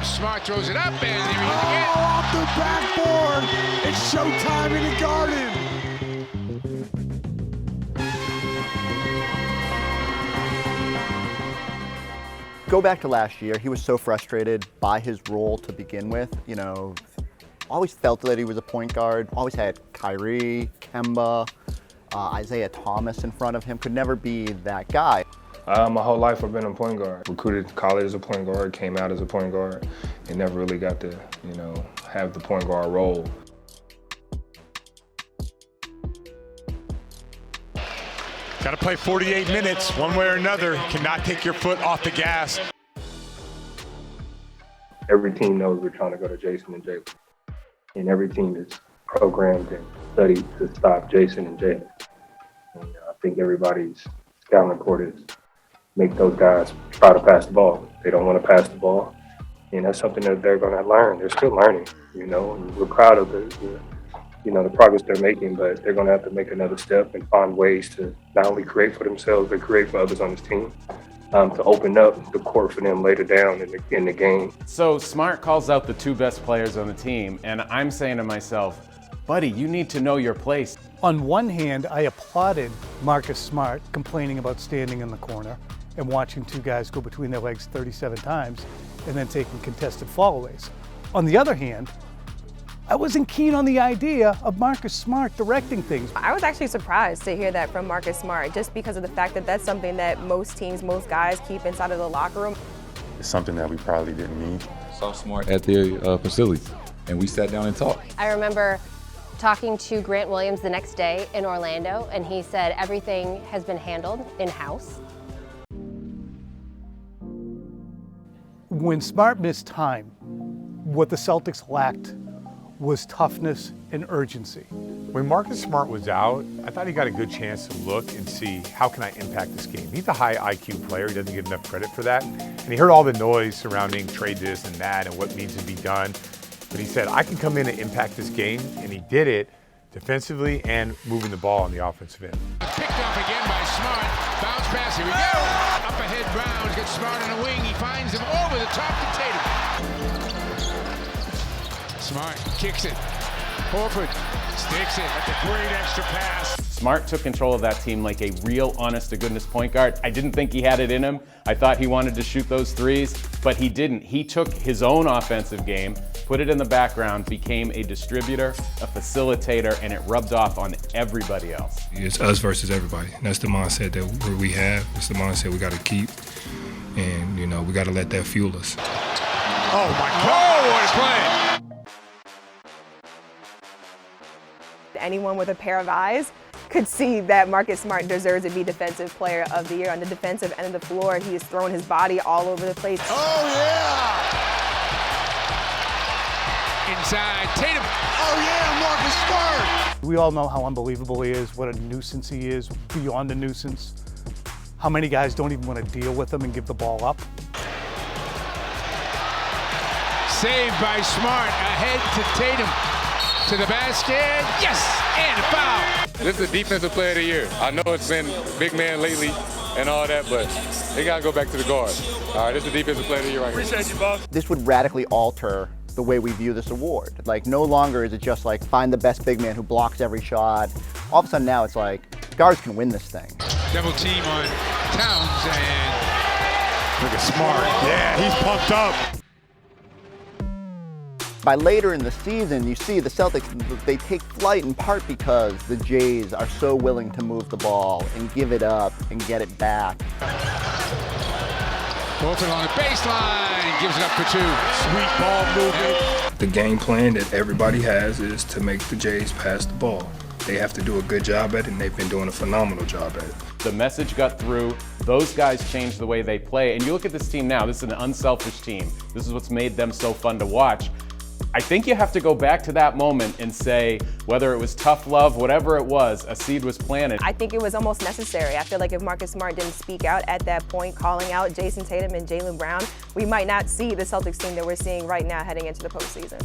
Smart throws it up, and there he is Oh, again. off the backboard. It's showtime in the Garden. Go back to last year, he was so frustrated by his role to begin with. You know, always felt that he was a point guard, always had Kyrie, Kemba, Isaiah Thomas in front of him, could never be that guy. My whole life I've been a point guard. Recruited to college as a point guard, came out as a point guard, and never really got to, have the point guard role. Got to play 48 minutes, one way or another. Cannot take your foot off the gas. Every team knows we're trying to go to Jason and Jalen. And every team is programmed and studied to stop Jason and Jalen. And I think everybody's scouting report is make those guys try to pass the ball. They don't want to pass the ball. And that's something that they're going to learn. They're still learning, and we're proud of the progress they're making, but they're going to have to make another step and find ways to not only create for themselves, but create for others on this team, to open up the court for them later down in the game. So Smart calls out the two best players on the team, and I'm saying to myself, buddy, you need to know your place. On one hand, I applauded Marcus Smart complaining about standing in the corner and watching two guys go between their legs 37 times and then taking contested fallaways. On the other hand, I wasn't keen on the idea of Marcus Smart directing things. I was actually surprised to hear that from Marcus Smart, just because of the fact that that's something that most teams, most guys keep inside of the locker room. It's something that we probably didn't need. Saw Smart at their facility, and we sat down and talked. I remember talking to Grant Williams the next day in Orlando, and he said everything has been handled in-house. When Smart missed time, what the Celtics lacked was toughness and urgency. When Marcus Smart was out, I thought he got a good chance to look and see how can I impact this game. He's a high IQ player. He doesn't get enough credit for that. And he heard all the noise surrounding trade this and that and what needs to be done. But he said, I can come in and impact this game, and he did it defensively and moving the ball on the offensive end. Picked up again by Smart. Bounce pass, here we go. Up ahead, Brown gets Smart on the wing. He finds him over the top to Tatum. Smart kicks it. Horford sticks it. That's a great extra pass. Smart took control of that team like a real honest-to-goodness point guard. I didn't think he had it in him. I thought he wanted to shoot those threes, but he didn't. He took his own offensive game, put it in the background, became a distributor, a facilitator, and it rubbed off on everybody else. It's us versus everybody. That's the mindset that we have. It's the mindset we got to keep, and we got to let that fuel us. Oh my God, what a play! Anyone with a pair of eyes could see that Marcus Smart deserves to be Defensive Player of the Year. On the defensive end of the floor, he has thrown his body all over the place. Oh, yeah! Inside, Tatum. Oh, yeah, Marcus Smart. We all know how unbelievable he is, what a nuisance he is, beyond a nuisance. How many guys don't even want to deal with him and give the ball up? Saved by Smart, ahead to Tatum. To the basket, yes, and a foul. This is the Defensive Player of the Year. I know it's been big man lately and all that, but they got to go back to the guard. All right, this is the Defensive Player of the Year right here. Appreciate you, boss. This would radically alter the way we view this award. Like, no longer is it just like find the best big man who blocks every shot. All of a sudden now it's like guards can win this thing. Double team on Towns, and Look at Smart. Yeah, he's pumped up. By later in the season, you see the Celtics, they take flight in part because the Jays are so willing to move the ball and give it up and get it back. Bolton on the baseline, gives it up for two. Sweet ball movement. The game plan that everybody has is to make the Jays pass the ball. They have to do a good job at it, and they've been doing a phenomenal job at it. The message got through. Those guys changed the way they play. And you look at this team now, this is an unselfish team. This is what's made them so fun to watch. I think you have to go back to that moment and say, whether it was tough love, whatever it was, a seed was planted. I think it was almost necessary. I feel like if Marcus Smart didn't speak out at that point, calling out Jason Tatum and Jaylen Brown, we might not see the Celtics team that we're seeing right now heading into the postseason.